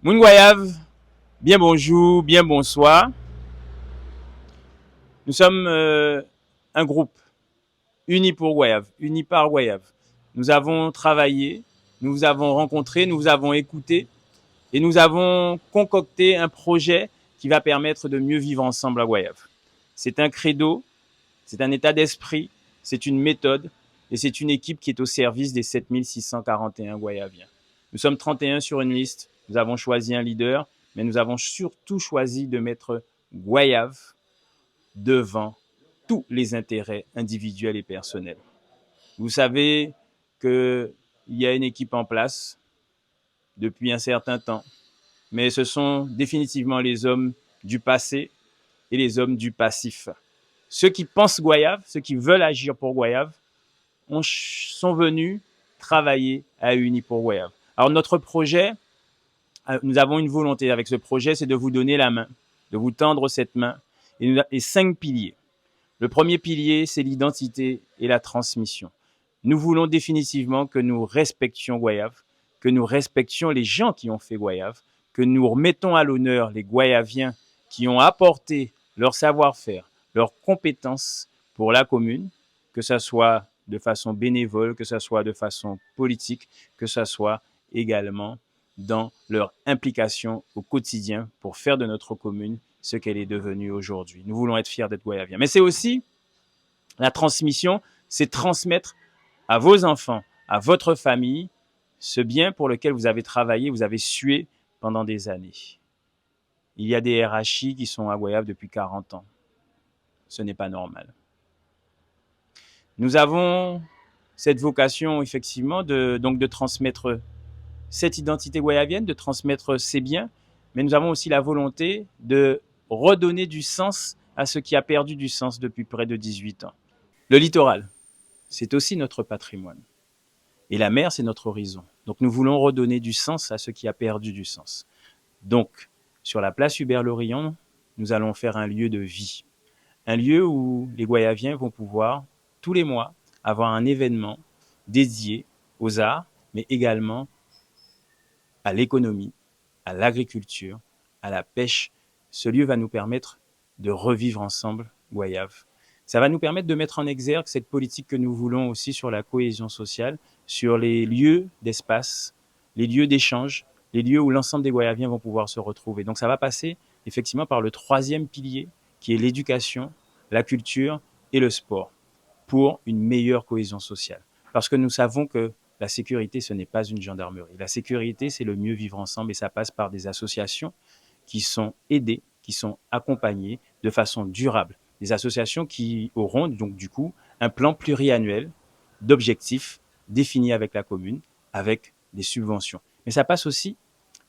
Moun Goyave, bien bonjour, bien bonsoir. Nous sommes un groupe uni pour Goyave, uni par Goyave. Nous avons travaillé, nous vous avons rencontré, nous vous avons écouté et nous avons concocté un projet qui va permettre de mieux vivre ensemble à Goyave. C'est un credo, c'est un état d'esprit, c'est une méthode et c'est une équipe qui est au service des 7641 Goyaviens. Nous sommes 31 sur une liste, nous avons choisi un leader, mais nous avons surtout choisi de mettre Goyave devant tous les intérêts individuels et personnels. Vous savez qu'il y a une équipe en place depuis un certain temps, mais ce sont définitivement les hommes du passé et les hommes du passif. Ceux qui pensent Goyave, ceux qui veulent agir pour Goyave, sont venus travailler à Uni pour Goyave. Alors notre projet, nous avons une volonté avec ce projet, c'est de vous donner la main, de vous tendre cette main et 5 piliers. Le premier pilier, c'est l'identité et la transmission. Nous voulons définitivement que nous respections Goyave, que nous respections les gens qui ont fait Goyave, que nous remettons à l'honneur les Goyaviens qui ont apporté leur savoir-faire, leurs compétences pour la commune, que ce soit de façon bénévole, que ce soit de façon politique, que ce soit également dans leur implication au quotidien pour faire de notre commune ce qu'elle est devenue aujourd'hui. Nous voulons être fiers d'être Goyaviens. Mais c'est aussi la transmission, c'est transmettre à vos enfants, à votre famille, ce bien pour lequel vous avez travaillé, vous avez sué pendant des années. Il y a des RHI qui sont à Goyave depuis 40 ans. Ce n'est pas normal. Nous avons cette vocation, effectivement, de transmettre cette identité goyavienne, de transmettre ces biens, mais nous avons aussi la volonté de redonner du sens à ce qui a perdu du sens depuis près de 18 ans. Le littoral, c'est aussi notre patrimoine. Et la mer, c'est notre horizon. Donc nous voulons redonner du sens à ce qui a perdu du sens. Donc, sur la place Hubert-Lorillon, nous allons faire un lieu de vie. Un lieu où les Goyaviens vont pouvoir, tous les mois, avoir un événement dédié aux arts, mais également à l'économie, à l'agriculture, à la pêche. Ce lieu va nous permettre de revivre ensemble Goyave. Ça va nous permettre de mettre en exergue cette politique que nous voulons aussi sur la cohésion sociale, sur les lieux d'espace, les lieux d'échange, les lieux où l'ensemble des Goyaviens vont pouvoir se retrouver. Donc ça va passer effectivement par le troisième pilier, qui est l'éducation, la culture et le sport, pour une meilleure cohésion sociale. Parce que nous savons que la sécurité, ce n'est pas une gendarmerie. La sécurité, c'est le mieux vivre ensemble et ça passe par des associations qui sont aidées, qui sont accompagnées de façon durable. Des associations qui auront donc du coup un plan pluriannuel d'objectifs définis avec la commune, avec des subventions. Mais ça passe aussi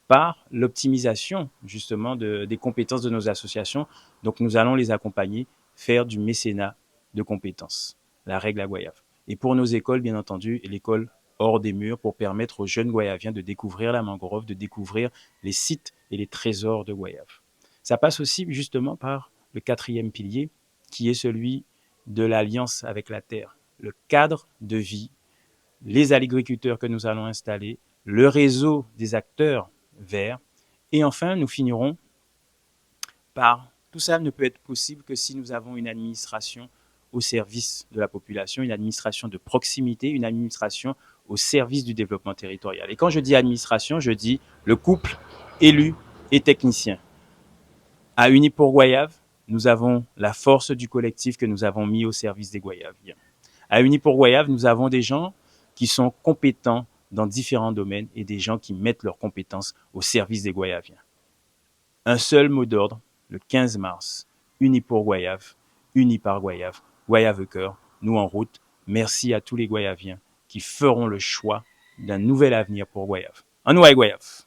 par l'optimisation justement des compétences de nos associations. Donc nous allons les accompagner, faire du mécénat de compétences, la règle à Goyave. Et pour nos écoles, bien entendu, l'école hors des murs pour permettre aux jeunes Goyaviens de découvrir la mangrove, de découvrir les sites et les trésors de Goyave. Ça passe aussi justement par le quatrième pilier, qui est celui de l'alliance avec la terre, le cadre de vie, les agriculteurs que nous allons installer, le réseau des acteurs verts, et enfin nous finirons par tout ça ne peut être possible que si nous avons une administration au service de la population, une administration de proximité, une administration au service du développement territorial. Et quand je dis administration, je dis le couple élu et technicien. À Uni pour Goyave, nous avons la force du collectif que nous avons mis au service des Goyaviens. À Uni pour Goyave, nous avons des gens qui sont compétents dans différents domaines et des gens qui mettent leurs compétences au service des Goyaviens. Un seul mot d'ordre, le 15 mars, Uni pour Goyave, uni par Goyave, Goyave cœur, nous en route. Merci à tous les Goyaviens qui feront le choix d'un nouvel avenir pour Goyave. En nous à Goyave.